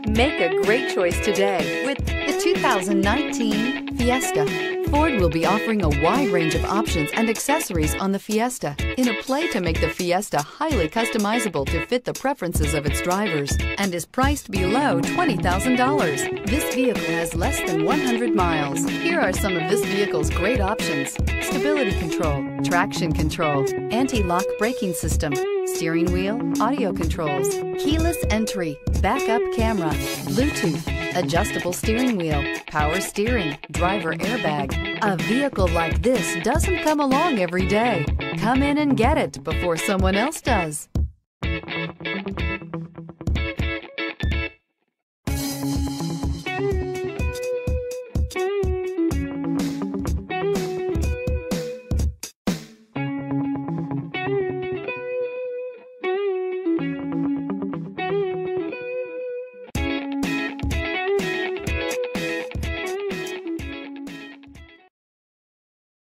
Make a great choice today with the 2019 Fiesta. Ford will be offering a wide range of options and accessories on the Fiesta in a play to make the Fiesta highly customizable to fit the preferences of its drivers and is priced below $20,000. This vehicle has less than 100 miles. Here are some of this vehicle's great options: stability control, traction control, anti-lock braking system, steering wheel audio controls, keyless entry, backup camera, Bluetooth, adjustable steering wheel, power steering, driver airbag. A vehicle like this doesn't come along every day. Come in and get it before someone else does.